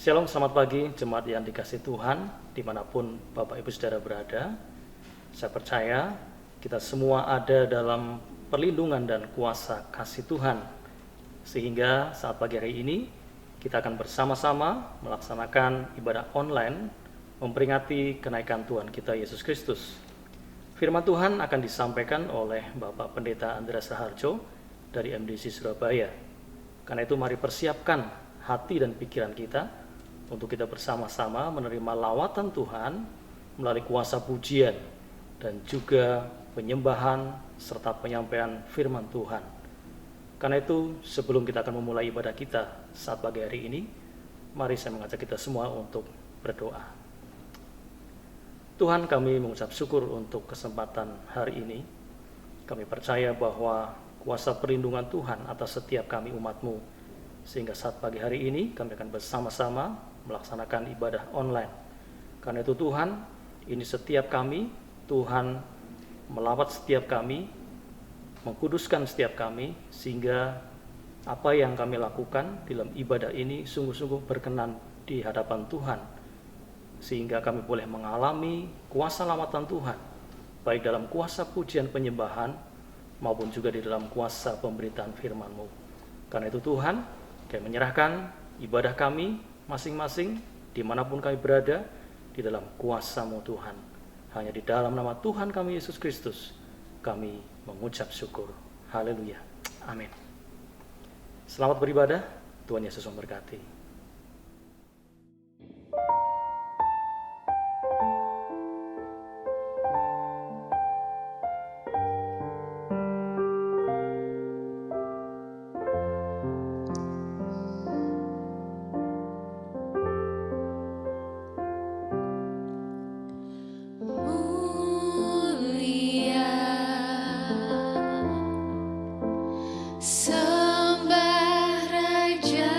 Shalom, selamat pagi jemaat yang dikasih Tuhan dimanapun Bapak Ibu Saudara berada. Saya percaya kita semua ada dalam perlindungan dan kuasa kasih Tuhan, sehingga saat pagi hari ini kita akan bersama-sama melaksanakan ibadah online memperingati kenaikan Tuhan kita Yesus Kristus. Firman Tuhan akan disampaikan oleh Bapak Pendeta Andreas Raharjo dari MDC Surabaya. Karena itu mari persiapkan hati dan pikiran kita untuk kita bersama-sama menerima lawatan Tuhan melalui kuasa pujian dan juga penyembahan serta penyampaian firman Tuhan. Karena itu sebelum kita akan memulai ibadah kita saat pagi hari ini, mari saya mengajak kita semua untuk berdoa. Tuhan, kami mengucap syukur untuk kesempatan hari ini. Kami percaya bahwa kuasa perlindungan Tuhan atas setiap kami umat-Mu, sehingga saat pagi hari ini kami akan bersama-sama melaksanakan ibadah online. Karena itu Tuhan, ini setiap kami, Tuhan melawat setiap kami, mengkuduskan setiap kami, sehingga apa yang kami lakukan dalam ibadah ini sungguh-sungguh berkenan di hadapan Tuhan, sehingga kami boleh mengalami kuasa lawatan Tuhan, baik dalam kuasa pujian penyembahan maupun juga di dalam kuasa pemberitaan firman-Mu. Karena itu Tuhan, kami menyerahkan ibadah kami masing-masing dimanapun kami berada di dalam kuasa-Mu Tuhan. Hanya di dalam nama Tuhan kami Yesus Kristus kami mengucap syukur. Haleluya. Amin. Selamat beribadah. Tuhan Yesus memberkati. Sembah Raja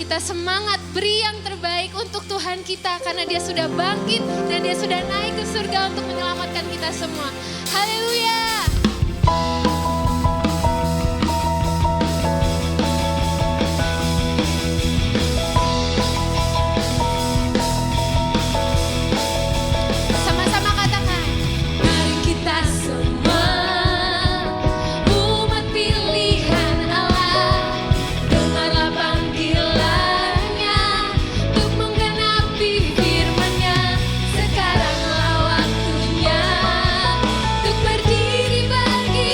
kita semangat, beri yang terbaik untuk Tuhan kita karena Dia sudah bangkit dan Dia sudah naik ke surga untuk menyelamatkan kita semua. Haleluya. Sama-sama katakan, mari kita semua umat pilihan Allah, dengarlah panggilannya untuk menggenapi firman-Nya. Sekaranglah waktunya untuk berdiri bagi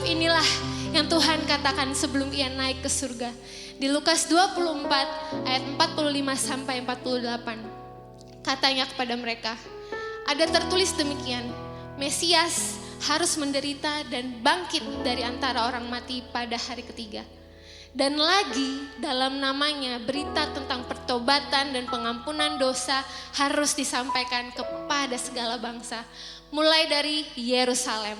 inilah yang Tuhan katakan sebelum ia naik ke surga. Di Lukas 24 ayat 45 sampai 48. Katanya kepada mereka, ada tertulis demikian, Mesias harus menderita dan bangkit dari antara orang mati pada hari ketiga. Dan lagi dalam namanya berita tentang pertobatan dan pengampunan dosa harus disampaikan kepada segala bangsa. Mulai dari Yerusalem.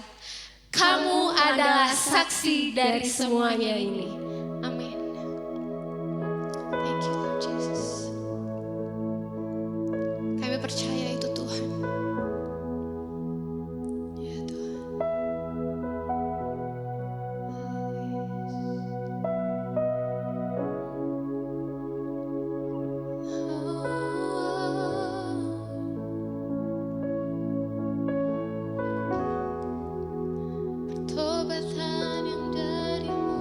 Kamu adalah saksi dari semuanya ini. Amin. Thank you Lord Jesus. Kami percaya itu Tuhan. Ya Tuhan. Pertobatan yang darimu.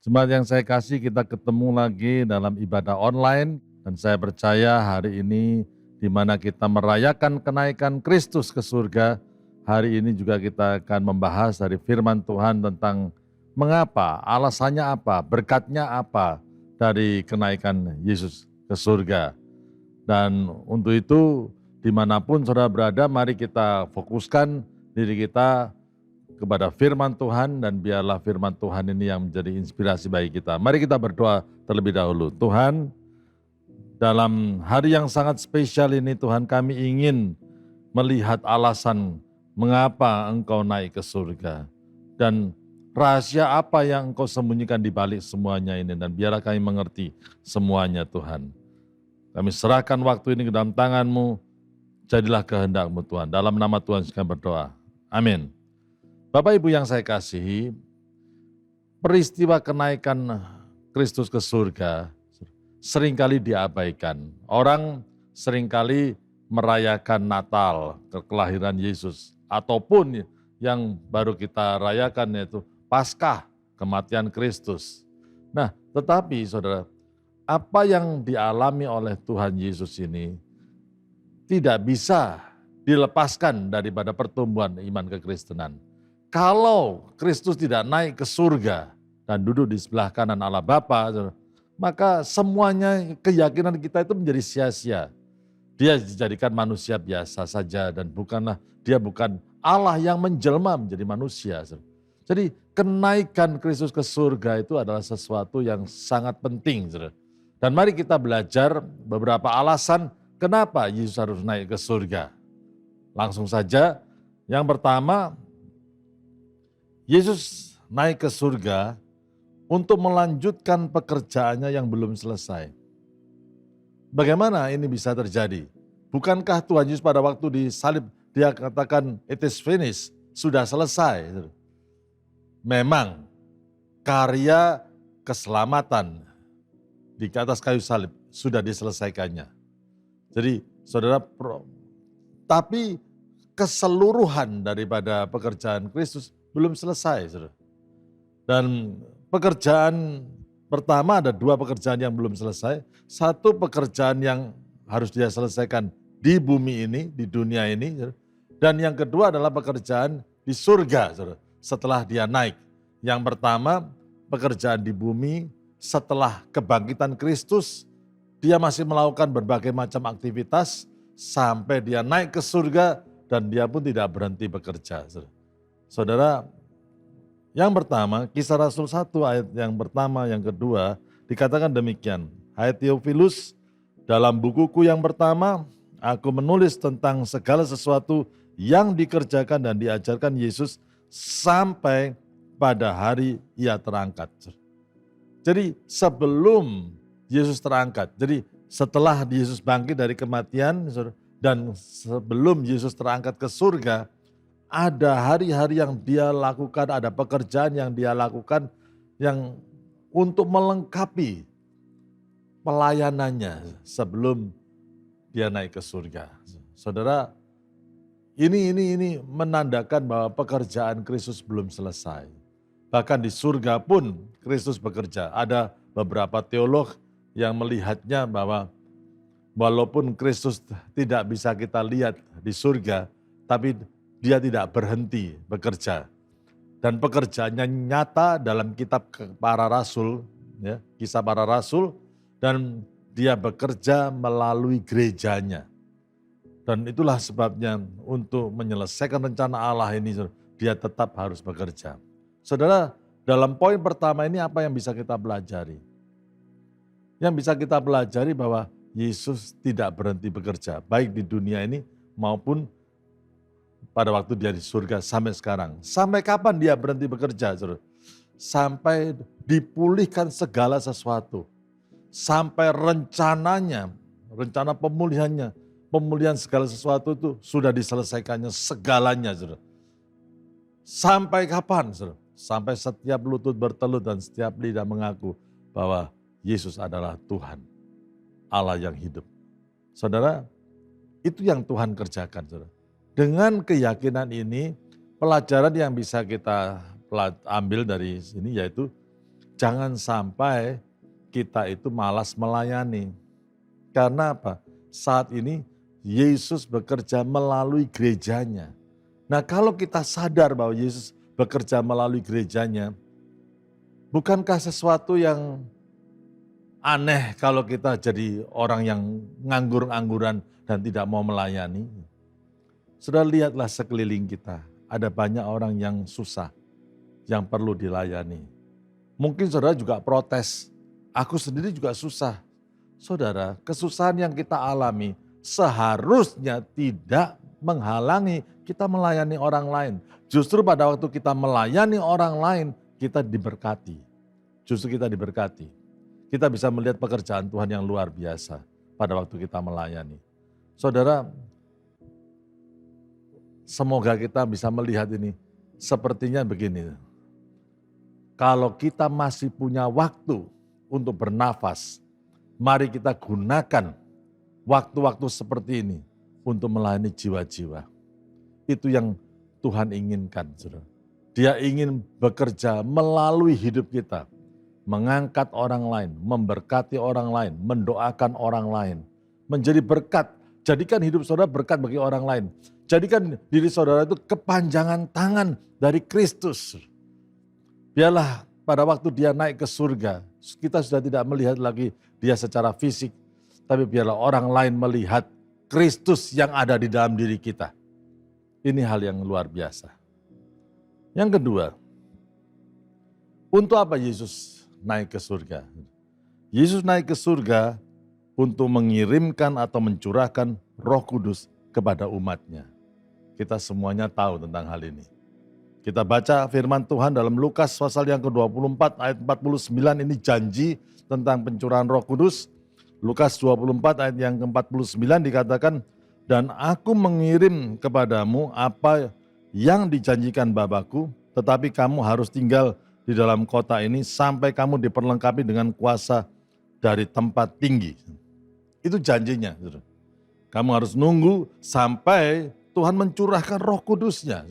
Jemaat yang saya kasih, kita ketemu lagi dalam ibadah online dan saya percaya hari ini di mana kita merayakan kenaikan Kristus ke surga, hari ini juga kita akan membahas dari firman Tuhan tentang mengapa, alasannya apa, berkatnya apa dari kenaikan Yesus ke surga. Dan untuk itu dimanapun saudara berada, mari kita fokuskan diri kita kepada firman Tuhan dan biarlah firman Tuhan ini yang menjadi inspirasi bagi kita. Mari kita berdoa terlebih dahulu. Tuhan, dalam hari yang sangat spesial ini Tuhan, kami ingin melihat alasan mengapa Engkau naik ke surga. Dan rahasia apa yang Engkau sembunyikan di balik semuanya ini, dan biarlah kami mengerti semuanya Tuhan. Kami serahkan waktu ini ke dalam tangan-Mu, jadilah kehendak-Mu Tuhan. Dalam nama Tuhan kami berdoa. Amin. Bapak Ibu yang saya kasihi, peristiwa kenaikan Kristus ke surga seringkali diabaikan. Orang seringkali merayakan Natal, kelahiran Yesus, ataupun yang baru kita rayakan yaitu Paskah, kematian Kristus. Nah, tetapi saudara, apa yang dialami oleh Tuhan Yesus ini tidak bisa dilepaskan daripada pertumbuhan iman kekristenan. Kalau Kristus tidak naik ke surga dan duduk di sebelah kanan Allah Bapa, maka semuanya keyakinan kita itu menjadi sia-sia. Dia dijadikan manusia biasa saja dan dia bukan Allah yang menjelma menjadi manusia. Jadi kenaikan Kristus ke surga itu adalah sesuatu yang sangat penting. Dan mari kita belajar beberapa alasan kenapa Yesus harus naik ke surga. Langsung saja, yang pertama, Yesus naik ke surga untuk melanjutkan pekerjaannya yang belum selesai. Bagaimana ini bisa terjadi? Bukankah Tuhan Yesus pada waktu disalib, dia katakan it is finished, sudah selesai. Memang karya keselamatan di atas kayu salib sudah diselesaikannya. Jadi saudara, tapi keseluruhan daripada pekerjaan Kristus belum selesai. Saudara. Dan pekerjaan pertama, ada dua pekerjaan yang belum selesai. Satu pekerjaan yang harus dia selesaikan di bumi ini, di dunia ini. Saudara. Dan yang kedua adalah pekerjaan di surga, saudara, setelah dia naik. Yang pertama pekerjaan di bumi setelah kebangkitan Kristus, dia masih melakukan berbagai macam aktivitas sampai dia naik ke surga dan dia pun tidak berhenti bekerja. Saudara, yang pertama, Kisah Rasul 1 ayat yang pertama, yang kedua, dikatakan demikian. Hai Theophilus, dalam bukuku yang pertama, aku menulis tentang segala sesuatu yang dikerjakan dan diajarkan Yesus sampai pada hari ia terangkat. Jadi sebelum Yesus terangkat, jadi setelah Yesus bangkit dari kematian dan sebelum Yesus terangkat ke surga, ada hari-hari yang dia lakukan, ada pekerjaan yang dia lakukan yang untuk melengkapi pelayanannya sebelum dia naik ke surga. Saudara, ini menandakan bahwa pekerjaan Kristus belum selesai. Bahkan di surga pun Kristus bekerja. Ada beberapa teolog yang melihatnya bahwa walaupun Kristus tidak bisa kita lihat di surga, tapi dia tidak berhenti bekerja. Dan pekerjaannya nyata dalam kitab para rasul, ya, Kisah Para Rasul, dan dia bekerja melalui gerejanya. Dan itulah sebabnya untuk menyelesaikan rencana Allah ini, dia tetap harus bekerja. Saudara, dalam poin pertama ini apa yang bisa kita pelajari? Yang bisa kita pelajari bahwa Yesus tidak berhenti bekerja, baik di dunia ini maupun pada waktu dia di surga sampai sekarang. Sampai kapan dia berhenti bekerja? Sampai dipulihkan segala sesuatu. Sampai rencananya, rencana pemulihannya, pemulihan segala sesuatu itu sudah diselesaikannya segalanya. Sampai kapan? Sampai setiap lutut bertelut dan setiap lidah mengaku bahwa Yesus adalah Tuhan, Allah yang hidup. Saudara, itu yang Tuhan kerjakan. Saudara. Dengan keyakinan ini, pelajaran yang bisa kita ambil dari sini yaitu jangan sampai kita itu malas melayani. Karena apa? Saat ini Yesus bekerja melalui gerejanya. Nah, kalau kita sadar bahwa Yesus bekerja melalui gerejanya, bukankah sesuatu yang aneh kalau kita jadi orang yang nganggur-ngangguran dan tidak mau melayani? Sudah lihatlah sekeliling kita, ada banyak orang yang susah, yang perlu dilayani. Mungkin saudara juga protes, aku sendiri juga susah. Saudara, kesusahan yang kita alami seharusnya tidak menghalangi kita melayani orang lain. Justru pada waktu kita melayani orang lain, kita diberkati. Justru kita diberkati. Kita bisa melihat pekerjaan Tuhan yang luar biasa pada waktu kita melayani. Saudara, semoga kita bisa melihat ini. Sepertinya begini, kalau kita masih punya waktu untuk bernafas, mari kita gunakan waktu-waktu seperti ini untuk melayani jiwa-jiwa. Itu yang Tuhan inginkan, saudara. Dia ingin bekerja melalui hidup kita, mengangkat orang lain, memberkati orang lain, mendoakan orang lain, menjadi berkat. Jadikan hidup saudara berkat bagi orang lain. Jadikan diri saudara itu kepanjangan tangan dari Kristus. Biarlah pada waktu dia naik ke surga, kita sudah tidak melihat lagi dia secara fisik, tapi biarlah orang lain melihat Kristus yang ada di dalam diri kita. Ini hal yang luar biasa. Yang kedua, untuk apa Yesus naik ke surga? Yesus naik ke surga untuk mengirimkan atau mencurahkan Roh Kudus kepada umatnya. Kita semuanya tahu tentang hal ini. Kita baca firman Tuhan dalam Lukas pasal yang ke-24 ayat 49, ini janji tentang pencurahan Roh Kudus. Lukas 24 ayat yang ke-49 dikatakan, dan aku mengirim kepadamu apa yang dijanjikan Bapakku, tetapi kamu harus tinggal di dalam kota ini sampai kamu diperlengkapi dengan kuasa dari tempat tinggi. Itu janjinya. Kamu harus nunggu sampai Tuhan mencurahkan Roh Kudus-Nya.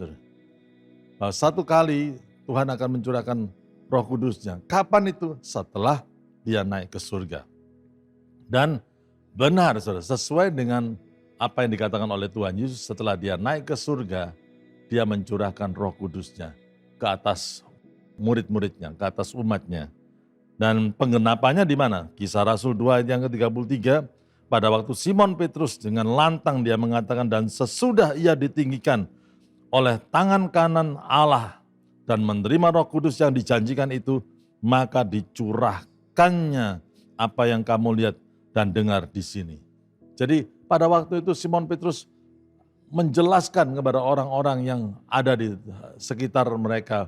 Satu kali Tuhan akan mencurahkan Roh Kudus-Nya. Kapan itu? Setelah dia naik ke surga. Dan benar, saudara, sesuai dengan apa yang dikatakan oleh Tuhan Yesus, setelah dia naik ke surga, dia mencurahkan Roh Kudus-Nya ke atas murid-muridnya, ke atas umatnya. Dan penggenapannya di mana? Kisah Rasul 2 ayat yang ke-33, pada waktu Simon Petrus dengan lantang dia mengatakan, dan sesudah ia ditinggikan oleh tangan kanan Allah dan menerima Roh Kudus yang dijanjikan itu, maka dicurahkannya apa yang kamu lihat dan dengar di sini. Jadi pada waktu itu Simon Petrus menjelaskan kepada orang-orang yang ada di sekitar mereka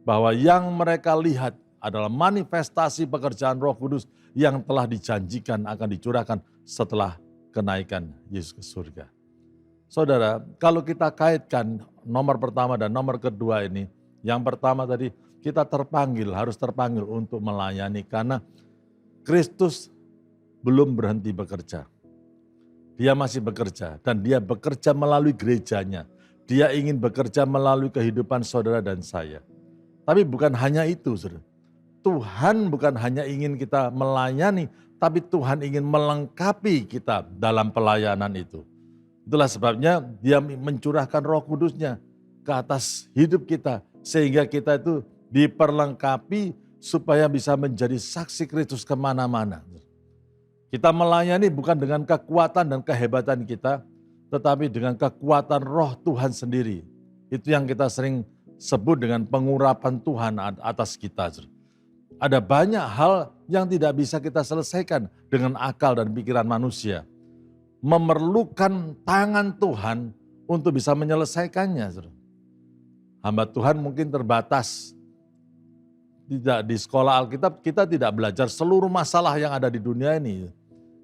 bahwa yang mereka lihat adalah manifestasi pekerjaan Roh Kudus yang telah dijanjikan akan dicurahkan setelah kenaikan Yesus ke surga. Saudara, kalau kita kaitkan nomor pertama dan nomor kedua ini, yang pertama tadi kita harus terpanggil untuk melayani karena Kristus belum berhenti bekerja. Dia masih bekerja dan dia bekerja melalui gerejanya. Dia ingin bekerja melalui kehidupan saudara dan saya. Tapi bukan hanya itu, saudara. Tuhan bukan hanya ingin kita melayani, tapi Tuhan ingin melengkapi kita dalam pelayanan itu. Itulah sebabnya dia mencurahkan Roh Kudus-Nya ke atas hidup kita. Sehingga kita itu diperlengkapi supaya bisa menjadi saksi Kristus kemana-mana. Kita melayani bukan dengan kekuatan dan kehebatan kita, tetapi dengan kekuatan Roh Tuhan sendiri. Itu yang kita sering sebut dengan pengurapan Tuhan atas kita. Ada banyak hal yang tidak bisa kita selesaikan dengan akal dan pikiran manusia. Memerlukan tangan Tuhan untuk bisa menyelesaikannya. Hamba Tuhan mungkin terbatas. Tidak di sekolah Alkitab kita tidak belajar seluruh masalah yang ada di dunia ini.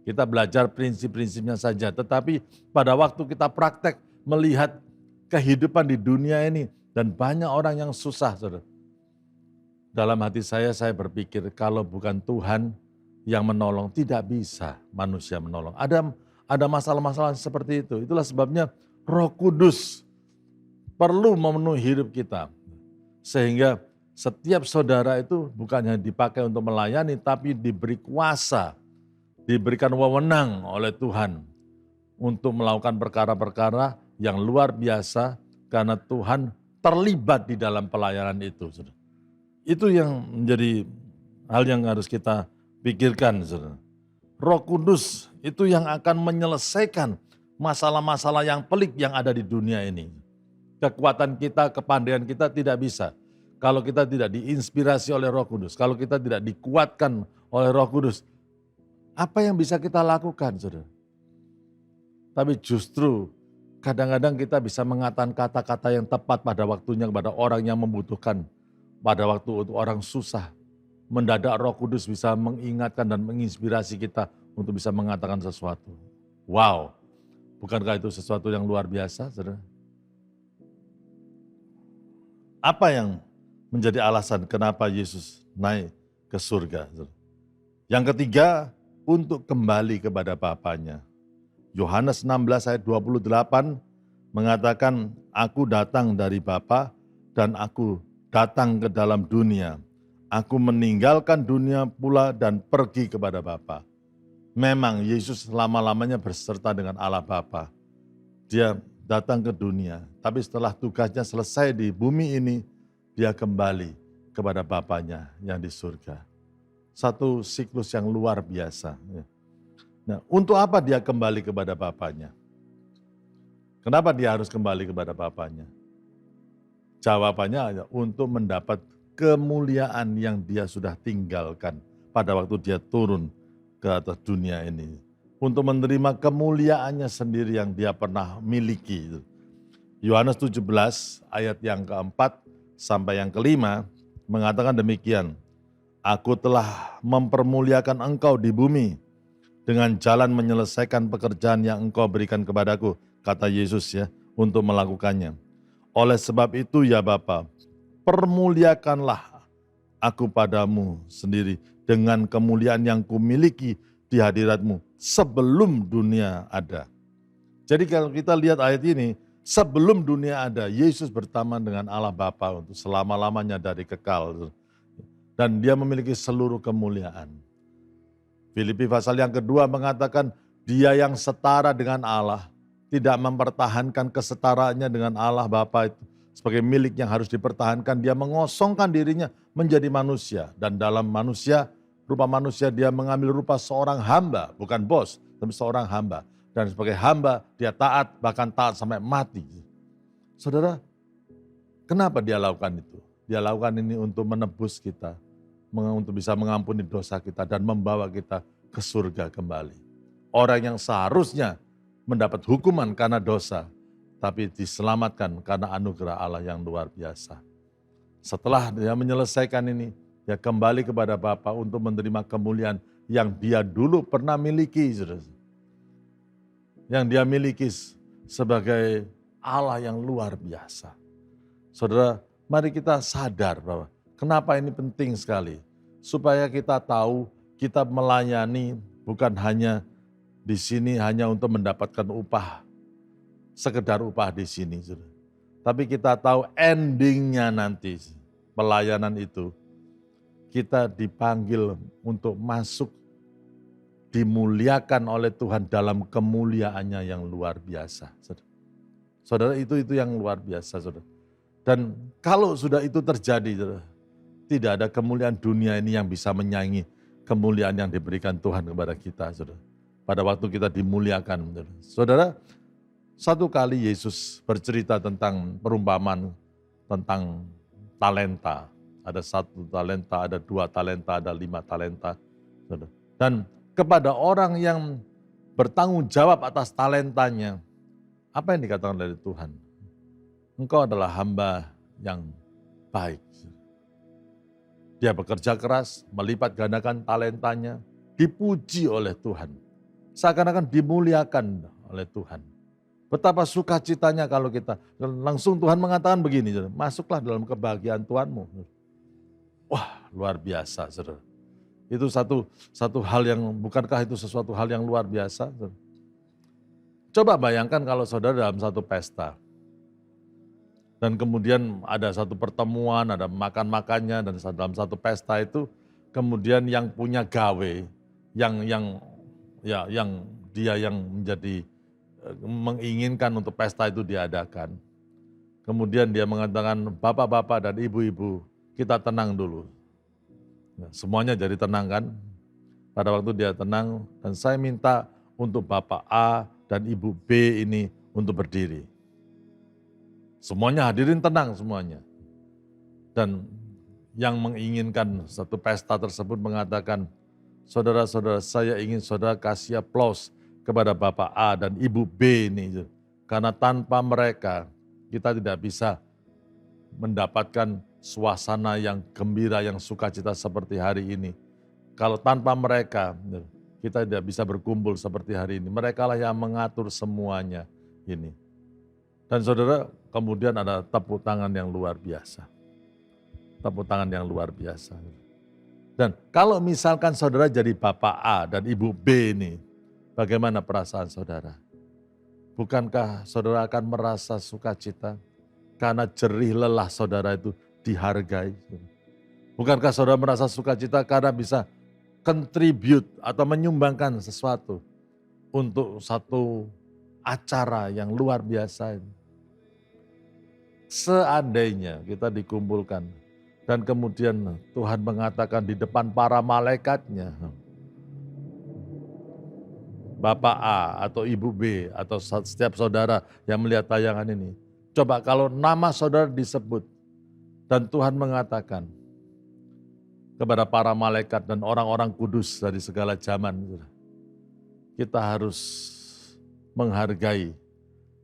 Kita belajar prinsip-prinsipnya saja. Tetapi pada waktu kita praktek melihat kehidupan di dunia ini dan banyak orang yang susah. Saudara. Dalam hati saya berpikir kalau bukan Tuhan yang menolong, tidak bisa manusia menolong. Ada masalah-masalah seperti itu. Itulah sebabnya Roh Kudus perlu memenuhi hidup kita. Sehingga Setiap saudara itu bukan hanya dipakai untuk melayani, tapi diberi kuasa, diberikan wewenang oleh Tuhan untuk melakukan perkara-perkara yang luar biasa karena Tuhan terlibat di dalam pelayanan itu. Saudara. Itu yang menjadi hal yang harus kita pikirkan. Saudara. Roh Kudus itu yang akan menyelesaikan masalah-masalah yang pelik yang ada di dunia ini. Kekuatan kita, kepandaian kita tidak bisa kalau kita tidak diinspirasi oleh Roh Kudus, kalau kita tidak dikuatkan oleh Roh Kudus. Apa yang bisa kita lakukan, saudara? Tapi justru kadang-kadang kita bisa mengatakan kata-kata yang tepat pada waktunya kepada orang yang membutuhkan. Pada waktu untuk orang susah. Mendadak Roh Kudus bisa mengingatkan dan menginspirasi kita untuk bisa mengatakan sesuatu. Wow, bukankah itu sesuatu yang luar biasa, saudara? Apa yang menjadi alasan kenapa Yesus naik ke surga? Saudara? Yang ketiga, untuk kembali kepada Bapanya. Yohanes 16 ayat 28 mengatakan, aku datang dari Bapa dan aku datang ke dalam dunia. Aku meninggalkan dunia pula dan pergi kepada Bapa. Memang Yesus selama-lamanya berserta dengan Allah Bapa. Dia datang ke dunia, tapi setelah tugasnya selesai di bumi ini, dia kembali kepada Bapanya yang di surga. Satu siklus yang luar biasa. Nah, untuk apa dia kembali kepada Bapanya? Kenapa dia harus kembali kepada Bapanya? Jawabannya hanya untuk mendapat kemuliaan yang dia sudah tinggalkan pada waktu dia turun ke atas dunia ini. Untuk menerima kemuliaannya sendiri yang dia pernah miliki. Yohanes 17 ayat yang keempat sampai yang kelima mengatakan demikian. Aku telah mempermuliakan engkau di bumi dengan jalan menyelesaikan pekerjaan yang engkau berikan kepadaku, kata Yesus ya, untuk melakukannya. Oleh sebab itu ya Bapa, permuliakanlah aku padamu sendiri dengan kemuliaan yang kumiliki di hadiratmu sebelum dunia ada. Jadi kalau kita lihat ayat ini, sebelum dunia ada, Yesus berteman dengan Allah Bapa untuk selama-lamanya dari kekal. Dan dia memiliki seluruh kemuliaan. Filipi pasal yang kedua mengatakan, dia yang setara dengan Allah, tidak mempertahankan kesetaraannya dengan Allah Bapa itu sebagai milik yang harus dipertahankan. Dia mengosongkan dirinya menjadi manusia. Dan dalam manusia, rupa manusia dia mengambil rupa seorang hamba, bukan bos, tapi seorang hamba. Dan sebagai hamba dia taat, bahkan taat sampai mati. Saudara, kenapa dia lakukan itu? Dia lakukan ini untuk menebus kita, untuk bisa mengampuni dosa kita dan membawa kita ke surga kembali. Orang yang seharusnya mendapat hukuman karena dosa, tapi diselamatkan karena anugerah Allah yang luar biasa. Setelah dia menyelesaikan ini, dia kembali kepada Bapa untuk menerima kemuliaan yang dia dulu pernah miliki. Yang dia miliki sebagai Allah yang luar biasa. Saudara, mari kita sadar bahwa kenapa ini penting sekali. Supaya kita tahu kita melayani bukan hanya di sini hanya untuk mendapatkan upah. Sekedar upah di sini. Tapi kita tahu endingnya nanti pelayanan itu. Kita dipanggil untuk masuk dimuliakan oleh Tuhan dalam kemuliaannya yang luar biasa. Saudara, itu yang luar biasa, saudara. Dan kalau sudah itu terjadi, saudara, tidak ada kemuliaan dunia ini yang bisa menyaingi kemuliaan yang diberikan Tuhan kepada kita, saudara. Pada waktu kita dimuliakan, saudara. Saudara, satu kali Yesus bercerita tentang perumpamaan tentang talenta. Ada 1 talenta, ada 2 talenta, ada 5 talenta. Saudara. Dan kepada orang yang bertanggung jawab atas talentanya, apa yang dikatakan oleh Tuhan? Engkau adalah hamba yang baik. Dia bekerja keras, melipat gandakan talentanya, dipuji oleh Tuhan. Seakan-akan dimuliakan oleh Tuhan. Betapa sukacitanya kalau kita, langsung Tuhan mengatakan begini, masuklah dalam kebahagiaan Tuhanmu. Wah, luar biasa, saudara. Itu satu hal yang, bukankah itu sesuatu hal yang luar biasa? Coba bayangkan kalau saudara dalam satu pesta. Dan kemudian ada satu pertemuan, ada makan-makannya, dan dalam satu pesta itu kemudian yang punya gawe, yang dia yang menjadi menginginkan untuk pesta itu diadakan. Kemudian dia mengatakan, bapak-bapak dan ibu-ibu, kita tenang dulu. Ya, semuanya jadi tenang kan? Pada waktu dia tenang, dan saya minta untuk Bapak A dan Ibu B ini untuk berdiri. Semuanya hadirin tenang semuanya. Dan yang menginginkan satu pesta tersebut mengatakan, saudara-saudara, saya ingin saudara kasih aplaus kepada Bapak A dan Ibu B ini. Karena tanpa mereka kita tidak bisa mendapatkan suasana yang gembira, yang sukacita seperti hari ini. Kalau tanpa mereka kita tidak bisa berkumpul seperti hari ini. Mereka lah yang mengatur semuanya ini. Dan saudara, kemudian ada tepuk tangan yang luar biasa. Tepuk tangan yang luar biasa. Dan kalau misalkan saudara jadi Bapak A dan Ibu B ini, bagaimana perasaan saudara? Bukankah saudara akan merasa sukacita karena jerih lelah saudara itu dihargai? Bukankah saudara merasa sukacita karena bisa contribute atau menyumbangkan sesuatu untuk satu acara yang luar biasa ini? Seandainya kita dikumpulkan dan kemudian Tuhan mengatakan di depan para malaikatnya, Bapak A atau Ibu B atau setiap saudara yang melihat tayangan ini, coba kalau nama saudara disebut dan Tuhan mengatakan kepada para malaikat dan orang-orang kudus dari segala zaman, kita harus menghargai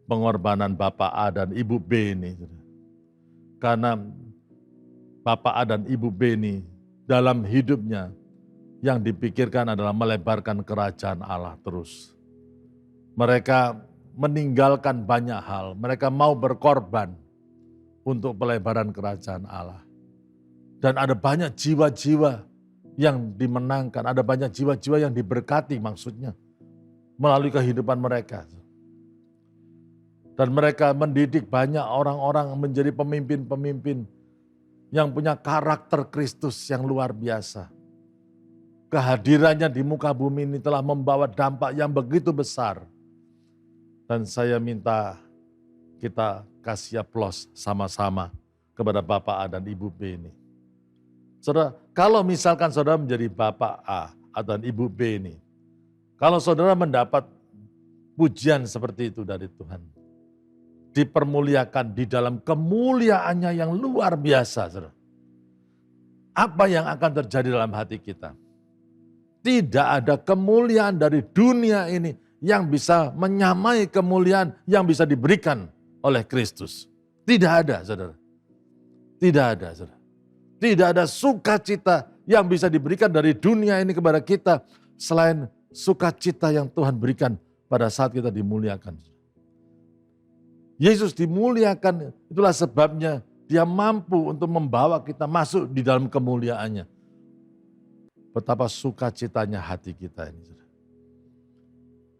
pengorbanan Bapak A dan Ibu B ini. Karena Bapak A dan Ibu B ini dalam hidupnya yang dipikirkan adalah melebarkan kerajaan Allah terus. Mereka meninggalkan banyak hal, mereka mau berkorban untuk pelebaran kerajaan Allah. Dan ada banyak jiwa-jiwa yang dimenangkan, ada banyak jiwa-jiwa yang diberkati maksudnya melalui kehidupan mereka. Dan mereka mendidik banyak orang-orang menjadi pemimpin-pemimpin yang punya karakter Kristus yang luar biasa. Kehadirannya di muka bumi ini telah membawa dampak yang begitu besar. Dan saya minta kita kasih aplaus sama-sama kepada Bapak A dan Ibu B ini. Saudara, kalau misalkan saudara menjadi Bapak A atau Ibu B ini, kalau saudara mendapat pujian seperti itu dari Tuhan, dipermuliakan di dalam kemuliaannya yang luar biasa, saudara. Apa yang akan terjadi dalam hati kita? Tidak ada kemuliaan dari dunia ini yang bisa menyamai kemuliaan yang bisa diberikan oleh Kristus. Tidak ada, saudara. Tidak ada, saudara. Tidak ada sukacita yang bisa diberikan dari dunia ini kepada kita selain sukacita yang Tuhan berikan pada saat kita dimuliakan. Yesus dimuliakan, itulah sebabnya dia mampu untuk membawa kita masuk di dalam kemuliaannya. Betapa sukacitanya hati kita ini.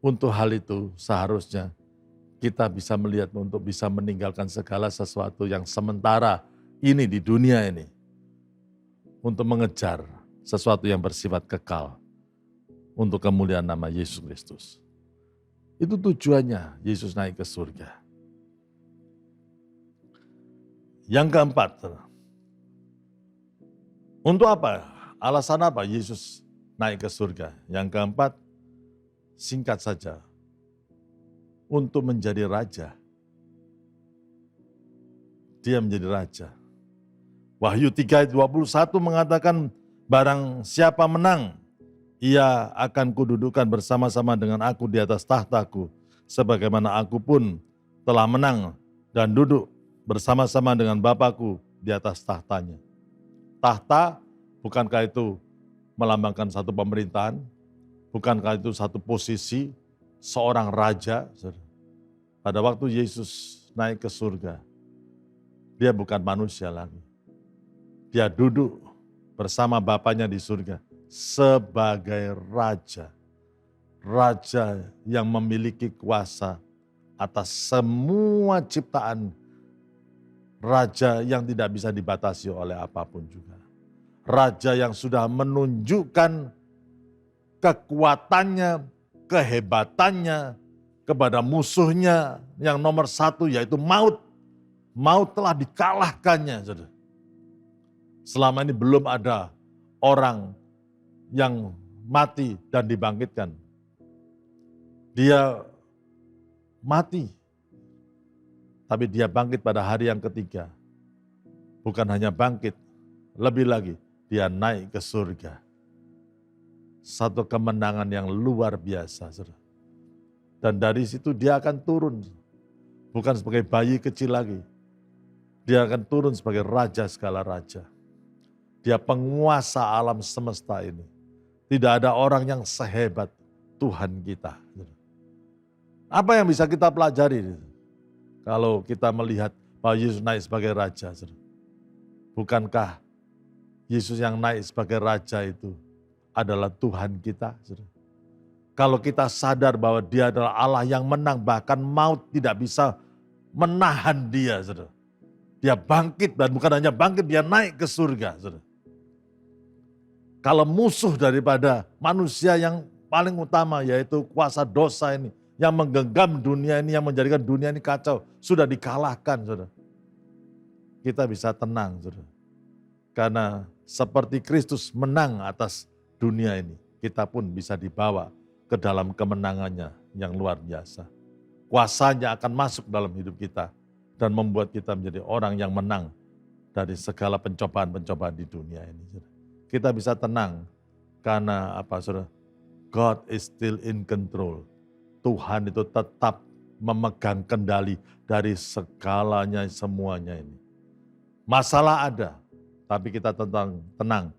Untuk hal itu seharusnya kita bisa melihat untuk bisa meninggalkan segala sesuatu yang sementara ini di dunia ini. Untuk mengejar sesuatu yang bersifat kekal. Untuk kemuliaan nama Yesus Kristus. Itu tujuannya Yesus naik ke surga. Yang keempat, untuk apa? Alasan apa Yesus naik ke surga? Yang keempat, singkat saja, untuk menjadi raja. Dia menjadi raja. Wahyu 3:21 mengatakan, barang siapa menang, ia akan kududukan bersama-sama dengan aku di atas tahtaku, sebagaimana aku pun telah menang dan duduk bersama-sama dengan Bapakku di atas tahtanya. Tahta, bukankah itu melambangkan satu pemerintahan? Bukankah itu satu posisi seorang raja? Pada waktu Yesus naik ke surga, dia bukan manusia lagi. Dia duduk bersama Bapaknya di surga sebagai raja. Raja yang memiliki kuasa atas semua ciptaan Raja yang tidak bisa dibatasi oleh apapun juga. Raja yang sudah menunjukkan kekuatannya, kehebatannya kepada musuhnya yang nomor satu yaitu maut. Maut telah dikalahkannya. Saudara. Selama ini belum ada orang yang mati dan dibangkitkan. Dia mati, tapi dia bangkit pada hari yang ketiga. Bukan hanya bangkit, lebih lagi dia naik ke surga. Satu kemenangan yang luar biasa. Saudara. Dan dari situ dia akan turun. Bukan sebagai bayi kecil lagi. Dia akan turun sebagai raja segala raja. Dia penguasa alam semesta ini. Tidak ada orang yang sehebat Tuhan kita. Apa yang bisa kita pelajari? Kalau kita melihat bahwa Yesus naik sebagai raja. Bukankah Yesus yang naik sebagai raja itu adalah Tuhan kita? Kalau kita sadar bahwa dia adalah Allah yang menang, bahkan maut tidak bisa menahan dia. Saudara. Dia bangkit dan bukan hanya bangkit, dia naik ke surga. Saudara. Kalau musuh daripada manusia yang paling utama yaitu kuasa dosa ini, yang menggenggam dunia ini, yang menjadikan dunia ini kacau, sudah dikalahkan. Saudara. Kita bisa tenang. Saudara. Karena seperti Kristus menang atas dunia ini, kita pun bisa dibawa ke dalam kemenangannya yang luar biasa. Kuasanya akan masuk dalam hidup kita dan membuat kita menjadi orang yang menang dari segala pencobaan-pencobaan di dunia ini. Kita bisa tenang karena apa, saudara? God is still in control. Tuhan itu tetap memegang kendali dari segalanya, semuanya ini. Masalah ada, tapi kita tenang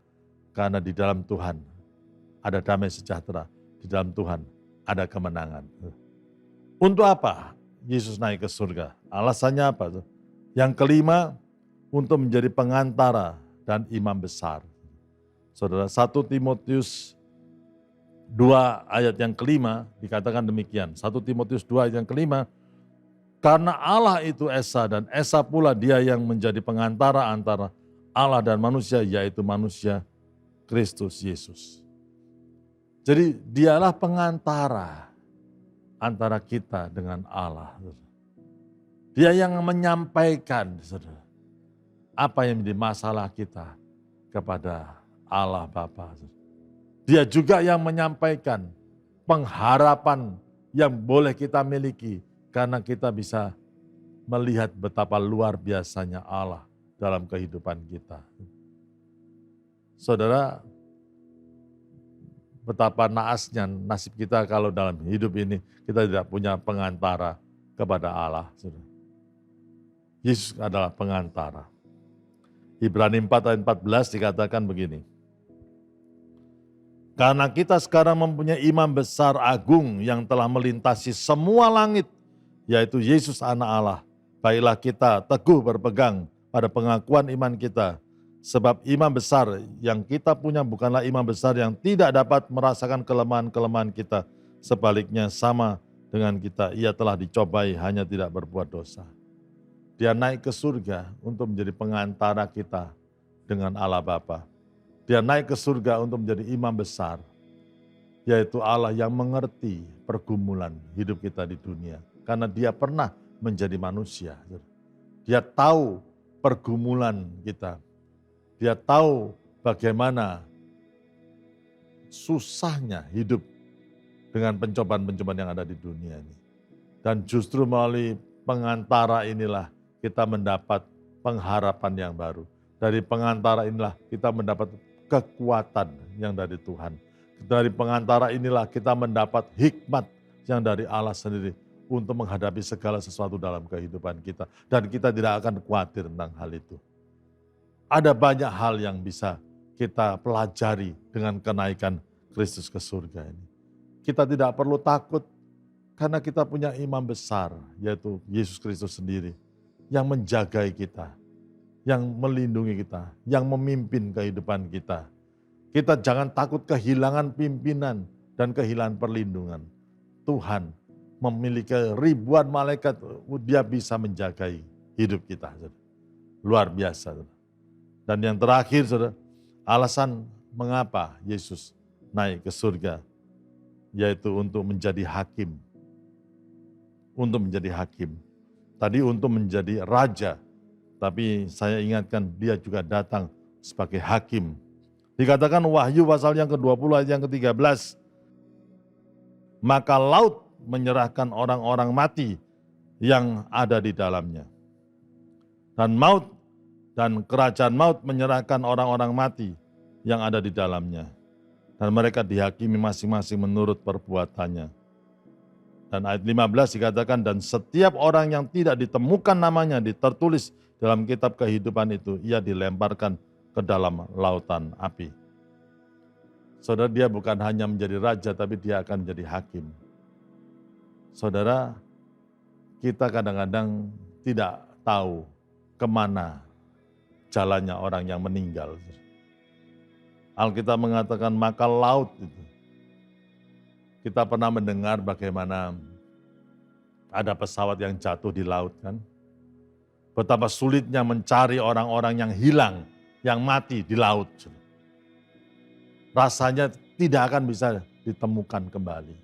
karena di dalam Tuhan ada damai sejahtera. Di dalam Tuhan ada kemenangan. Untuk apa Yesus naik ke surga? Alasannya apa? Yang kelima, untuk menjadi pengantara dan imam besar. Saudara, 1 Timotius 2 ayat yang kelima dikatakan demikian. 1 Timotius 2 ayat yang kelima, karena Allah itu Esa dan Esa pula dia yang menjadi pengantara antara Allah dan manusia, yaitu manusia Kristus Yesus. Jadi dialah pengantara antara kita dengan Allah. Dia yang menyampaikan apa yang menjadi masalah kita kepada Allah Bapa. Dia juga yang menyampaikan pengharapan yang boleh kita miliki karena kita bisa melihat betapa luar biasanya Allah dalam kehidupan kita. Saudara, betapa naasnya nasib kita kalau dalam hidup ini kita tidak punya pengantara kepada Allah. Yesus adalah pengantara. Ibrani 4 ayat 14 dikatakan begini. Karena kita sekarang mempunyai imam besar agung yang telah melintasi semua langit, yaitu Yesus anak Allah. Baiklah kita teguh berpegang pada pengakuan iman kita. Sebab imam besar yang kita punya bukanlah imam besar yang tidak dapat merasakan kelemahan-kelemahan kita. Sebaliknya sama dengan kita, ia telah dicobai hanya tidak berbuat dosa. Dia naik ke surga untuk menjadi pengantara kita dengan Allah Bapa. Dia naik ke surga untuk menjadi imam besar, yaitu Allah yang mengerti pergumulan hidup kita di dunia. Karena dia pernah menjadi manusia. Dia tahu pergumulan kita. Dia tahu bagaimana susahnya hidup dengan pencobaan-pencobaan yang ada di dunia ini. Dan justru melalui pengantara inilah kita mendapat pengharapan yang baru. Dari pengantara inilah kita mendapat kekuatan yang dari Tuhan. Dari pengantara inilah kita mendapat hikmat yang dari Allah sendiri untuk menghadapi segala sesuatu dalam kehidupan kita. Dan kita tidak akan khawatir tentang hal itu. Ada banyak hal yang bisa kita pelajari dengan kenaikan Kristus ke surga ini. Kita tidak perlu takut karena kita punya imam besar, yaitu Yesus Kristus sendiri, yang menjagai kita, yang melindungi kita, yang memimpin kehidupan kita. Kita jangan takut kehilangan pimpinan dan kehilangan perlindungan. Tuhan memiliki ribuan malaikat, dia bisa menjagai hidup kita. luar biasa. Dan yang terakhir, saudara, alasan mengapa Yesus naik ke surga, yaitu untuk menjadi hakim. Untuk menjadi hakim. Tadi untuk menjadi raja, tapi saya ingatkan dia juga datang sebagai hakim. Dikatakan Wahyu pasal yang ke-20 ayat yang ke-13, maka laut menyerahkan orang-orang mati yang ada di dalamnya. Dan maut dan kerajaan maut menyerahkan orang-orang mati yang ada di dalamnya. Dan mereka dihakimi masing-masing menurut perbuatannya. Dan ayat 15 dikatakan, dan setiap orang yang tidak ditemukan namanya tertulis dalam kitab kehidupan itu, ia dilemparkan ke dalam lautan api. Saudara, dia bukan hanya menjadi raja, tapi dia akan menjadi hakim. Saudara, kita kadang-kadang tidak tahu kemana jalannya orang yang meninggal. Alkitab mengatakan maka laut itu. Kita pernah mendengar bagaimana ada pesawat yang jatuh di laut kan. Betapa sulitnya mencari orang-orang yang hilang, yang mati di laut. Rasanya tidak akan bisa ditemukan kembali.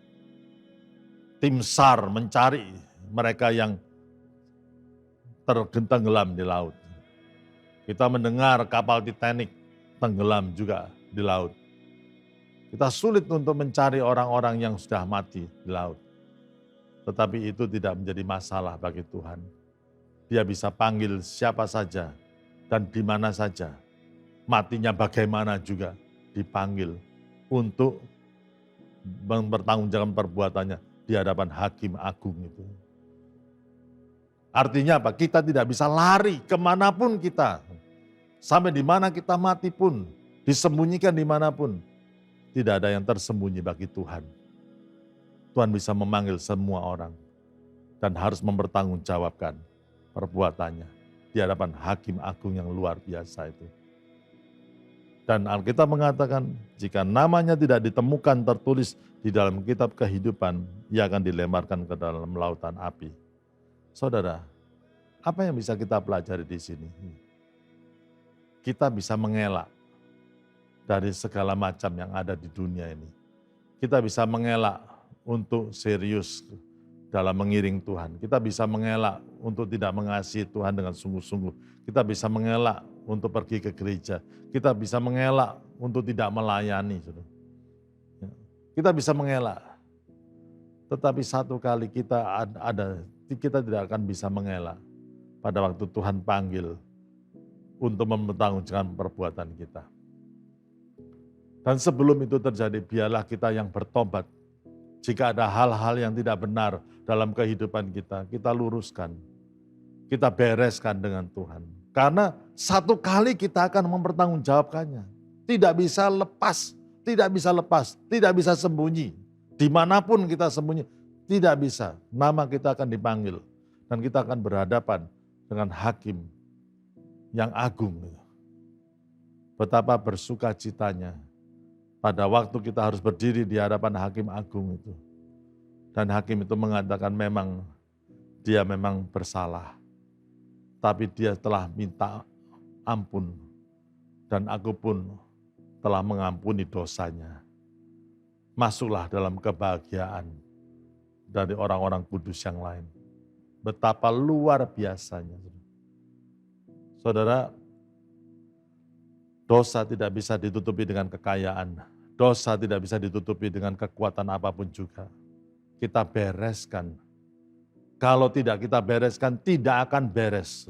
Tim SAR mencari mereka yang tertenggelam di laut. Kita mendengar kapal Titanic tenggelam juga di laut. Kita sulit untuk mencari orang-orang yang sudah mati di laut. Tetapi itu tidak menjadi masalah bagi Tuhan. Dia bisa panggil siapa saja dan di mana saja. Matinya bagaimana juga dipanggil untuk mempertanggungjawabkan perbuatannya di hadapan hakim agung itu. Artinya apa? Kita tidak bisa lari kemanapun kita. Sampai di mana kita mati pun, disembunyikan dimanapun. Tidak ada yang tersembunyi bagi Tuhan. Tuhan bisa memanggil semua orang. Dan harus mempertanggungjawabkan perbuatannya. Di hadapan hakim agung yang luar biasa itu. Dan Alkitab mengatakan, jika namanya tidak ditemukan tertulis di dalam kitab kehidupan, ia akan dilemparkan ke dalam lautan api. Saudara, apa yang bisa kita pelajari di sini? Kita bisa mengelak dari segala macam yang ada di dunia ini. Kita bisa mengelak untuk serius dalam mengiring Tuhan. Kita bisa mengelak untuk tidak mengasihi Tuhan dengan sungguh-sungguh. Kita bisa mengelak untuk pergi ke gereja. Kita bisa mengelak untuk tidak melayani. Kita bisa mengelak. Tetapi satu kali kita tidak akan bisa mengelak pada waktu Tuhan panggil untuk mempertanggungjawabkan perbuatan kita. Dan sebelum itu terjadi, biarlah kita yang bertobat. Jika ada hal-hal yang tidak benar dalam kehidupan kita, kita luruskan. Kita bereskan dengan Tuhan. Karena satu kali kita akan mempertanggungjawabkannya. Tidak bisa lepas, tidak bisa sembunyi. Dimanapun kita sembunyi, tidak bisa. Nama kita akan dipanggil. Dan kita akan berhadapan dengan hakim yang agung. Betapa bersukacitanya pada waktu kita harus berdiri di hadapan hakim agung itu. Dan hakim itu mengatakan dia memang bersalah. Tapi dia telah minta ampun. Dan aku pun telah mengampuni dosanya. Masuklah dalam kebahagiaan dari orang-orang kudus yang lain. Betapa luar biasanya. Saudara, dosa tidak bisa ditutupi dengan kekayaan. Dosa tidak bisa ditutupi dengan kekuatan apapun juga. Kita bereskan. Kalau tidak kita bereskan, tidak akan beres.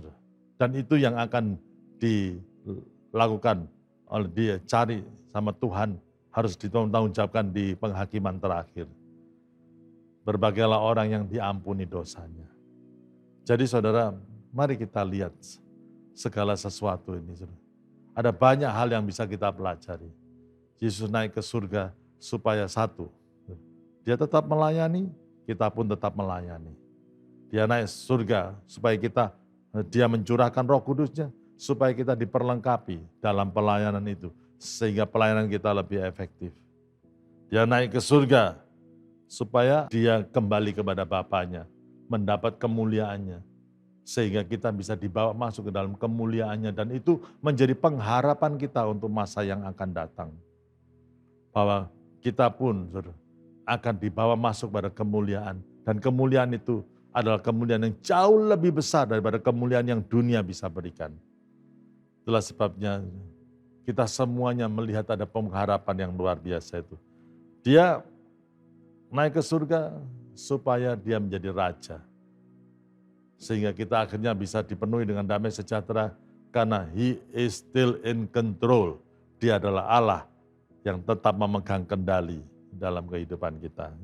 Dan itu yang akan dilakukan oleh dia, cari sama Tuhan, harus ditanggungjawabkan di penghakiman terakhir. Berbagailah orang yang diampuni dosanya. Jadi saudara, mari kita lihat segala sesuatu ini. Ada banyak hal yang bisa kita pelajari. Yesus naik ke surga supaya satu, dia tetap melayani, kita pun tetap melayani. Dia naik surga supaya dia mencurahkan Roh Kudus-Nya, supaya kita diperlengkapi dalam pelayanan itu, sehingga pelayanan kita lebih efektif. Dia naik ke surga supaya dia kembali kepada Bapanya, mendapat kemuliaannya, sehingga kita bisa dibawa masuk ke dalam kemuliaannya, dan itu menjadi pengharapan kita untuk masa yang akan datang. Bahwa kita pun akan dibawa masuk pada kemuliaan, dan kemuliaan itu adalah kemuliaan yang jauh lebih besar daripada kemuliaan yang dunia bisa berikan. Itulah sebabnya kita semuanya melihat ada pengharapan yang luar biasa itu. Dia naik ke surga supaya dia menjadi raja. Sehingga kita akhirnya bisa dipenuhi dengan damai sejahtera karena He is still in control. Dia adalah Allah yang tetap memegang kendali dalam kehidupan kita.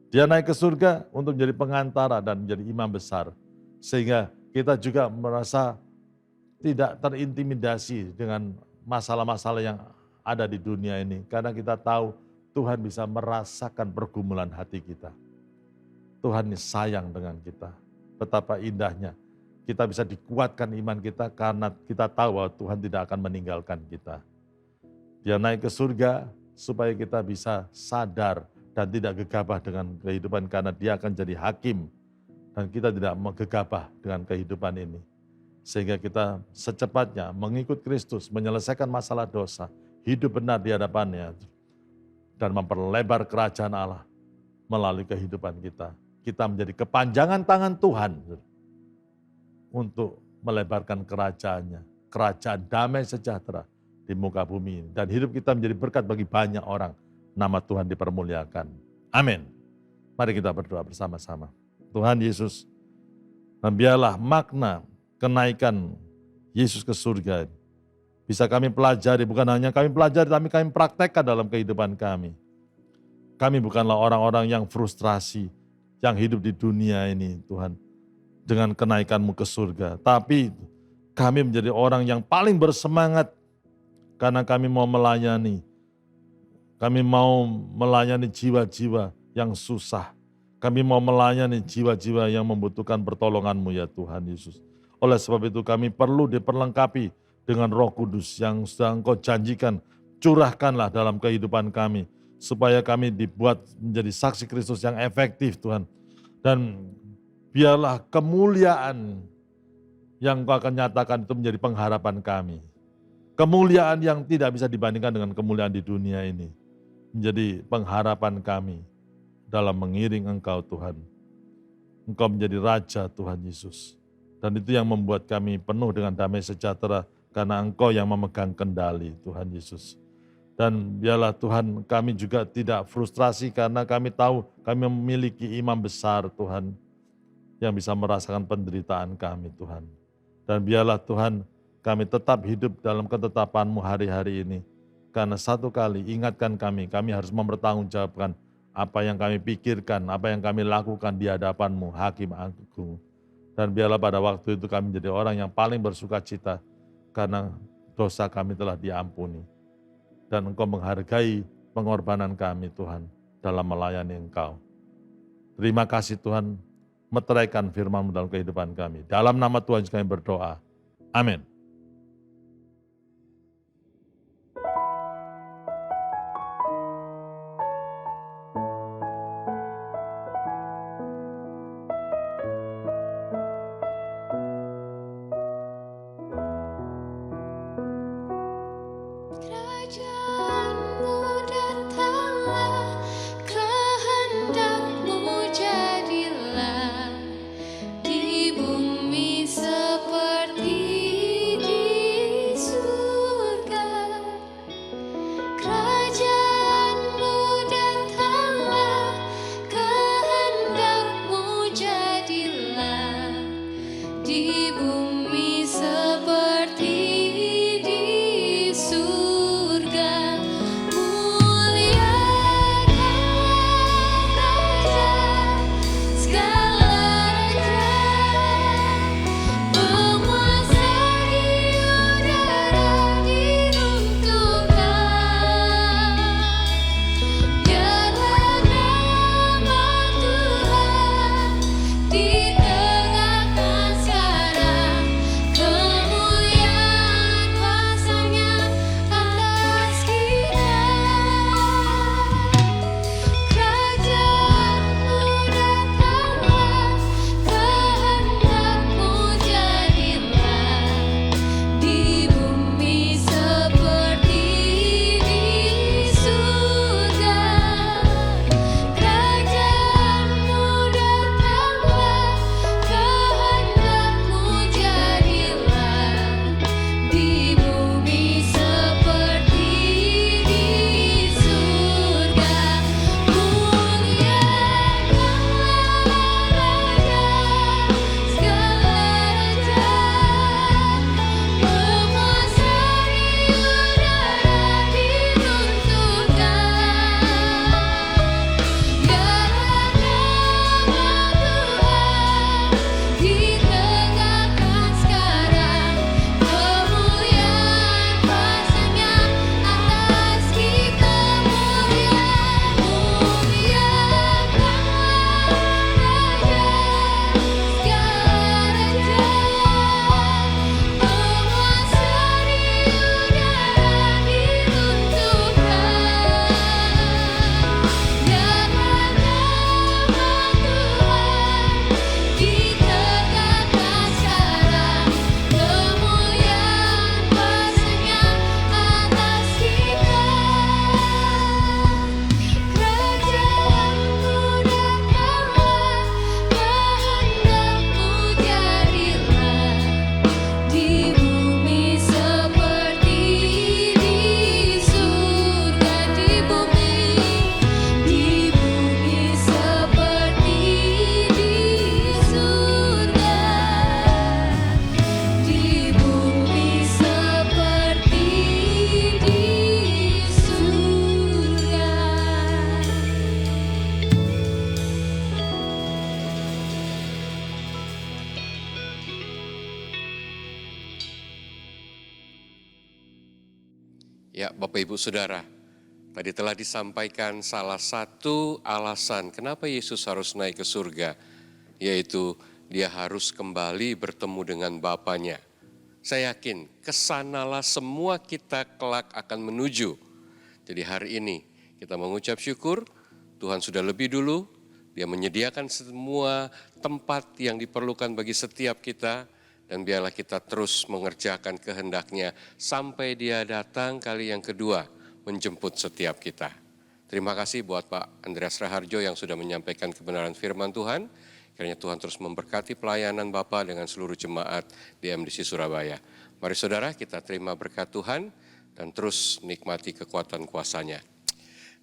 Dia naik ke surga untuk menjadi pengantara dan menjadi imam besar. Sehingga kita juga merasa tidak terintimidasi dengan masalah-masalah yang ada di dunia ini. Karena kita tahu Tuhan bisa merasakan pergumulan hati kita. Tuhan sayang dengan kita. Betapa indahnya kita bisa dikuatkan iman kita karena kita tahu bahwa Tuhan tidak akan meninggalkan kita. Dia naik ke surga supaya kita bisa sadar dan tidak gegabah dengan kehidupan karena dia akan jadi hakim. Dan kita tidak gegabah dengan kehidupan ini. Sehingga kita secepatnya mengikut Kristus, menyelesaikan masalah dosa, hidup benar di hadapannya, dan memperlebar kerajaan Allah melalui kehidupan kita. Kita menjadi kepanjangan tangan Tuhan untuk melebarkan kerajaannya, kerajaan damai sejahtera di muka bumi ini. Dan hidup kita menjadi berkat bagi banyak orang. Nama Tuhan dipermuliakan. Amin. Mari kita berdoa bersama-sama. Tuhan Yesus, dan biarlah makna kenaikan Yesus ke surga bisa kami pelajari, bukan hanya kami pelajari, tapi kami praktekkan dalam kehidupan kami. Kami bukanlah orang-orang yang frustrasi, yang hidup di dunia ini Tuhan, dengan kenaikan-Mu ke surga. Tapi kami menjadi orang yang paling bersemangat, karena kami mau melayani. Kami mau melayani jiwa-jiwa yang susah. Kami mau melayani jiwa-jiwa yang membutuhkan pertolongan-Mu ya Tuhan Yesus. Oleh sebab itu kami perlu diperlengkapi dengan Roh Kudus yang sudah Engkau janjikan. Curahkanlah dalam kehidupan kami, supaya kami dibuat menjadi saksi Kristus yang efektif Tuhan. Dan biarlah kemuliaan yang Engkau akan nyatakan itu menjadi pengharapan kami. Kemuliaan yang tidak bisa dibandingkan dengan kemuliaan di dunia ini menjadi pengharapan kami dalam mengiring Engkau Tuhan. Engkau menjadi Raja Tuhan Yesus. Dan itu yang membuat kami penuh dengan damai sejahtera karena Engkau yang memegang kendali Tuhan Yesus. Dan biarlah Tuhan kami juga tidak frustrasi karena kami tahu kami memiliki imam besar Tuhan yang bisa merasakan penderitaan kami Tuhan. Dan biarlah Tuhan kami tetap hidup dalam ketetapan-Mu hari-hari ini. Karena satu kali ingatkan kami harus mempertanggungjawabkan apa yang kami pikirkan, apa yang kami lakukan di hadapan-Mu, Hakim Agung. Dan biarlah pada waktu itu kami menjadi orang yang paling bersuka cita karena dosa kami telah diampuni. Dan Engkau menghargai pengorbanan kami Tuhan dalam melayani Engkau. Terima kasih Tuhan, meteraikan firman-Mu dalam kehidupan kami. Dalam nama Tuhan kami berdoa. Amin. Kerajaanmu datanglah, kehendak-Mu jadilah di bumi seperti Bapak Ibu Saudara, tadi telah disampaikan salah satu alasan kenapa Yesus harus naik ke surga, yaitu dia harus kembali bertemu dengan Bapanya. Saya yakin kesanalah semua kita kelak akan menuju. Jadi hari ini kita mengucap syukur, Tuhan sudah lebih dulu, dia menyediakan semua tempat yang diperlukan bagi setiap kita, dan biarlah kita terus mengerjakan kehendak-Nya sampai dia datang kali yang kedua menjemput setiap kita. Terima kasih buat Pak Andreas Raharjo yang sudah menyampaikan kebenaran firman Tuhan. Kiranya Tuhan terus memberkati pelayanan Bapak dengan seluruh jemaat di MDC Surabaya. Mari saudara kita terima berkat Tuhan dan terus nikmati kekuatan kuasa-Nya.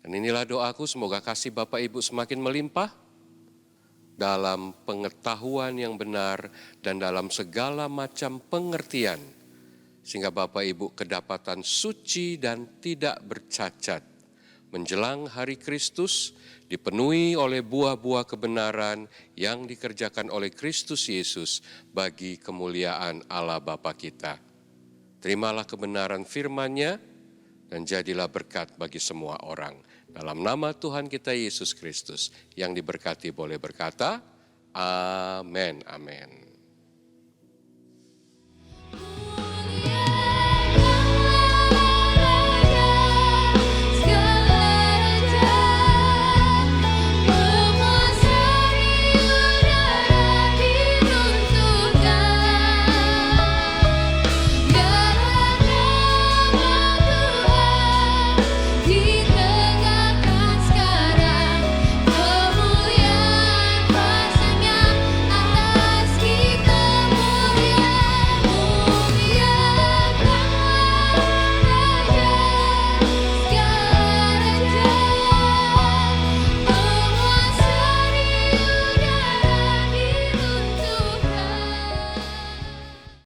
Dan inilah doaku, semoga kasih Bapak Ibu semakin melimpah dalam pengetahuan yang benar dan dalam segala macam pengertian, sehingga Bapak Ibu kedapatan suci dan tidak bercacat, menjelang hari Kristus dipenuhi oleh buah-buah kebenaran yang dikerjakan oleh Kristus Yesus bagi kemuliaan Allah Bapa kita. Terimalah kebenaran firman-Nya dan jadilah berkat bagi semua orang. Dalam nama Tuhan kita Yesus Kristus, yang diberkati boleh berkata, amin, amin. Di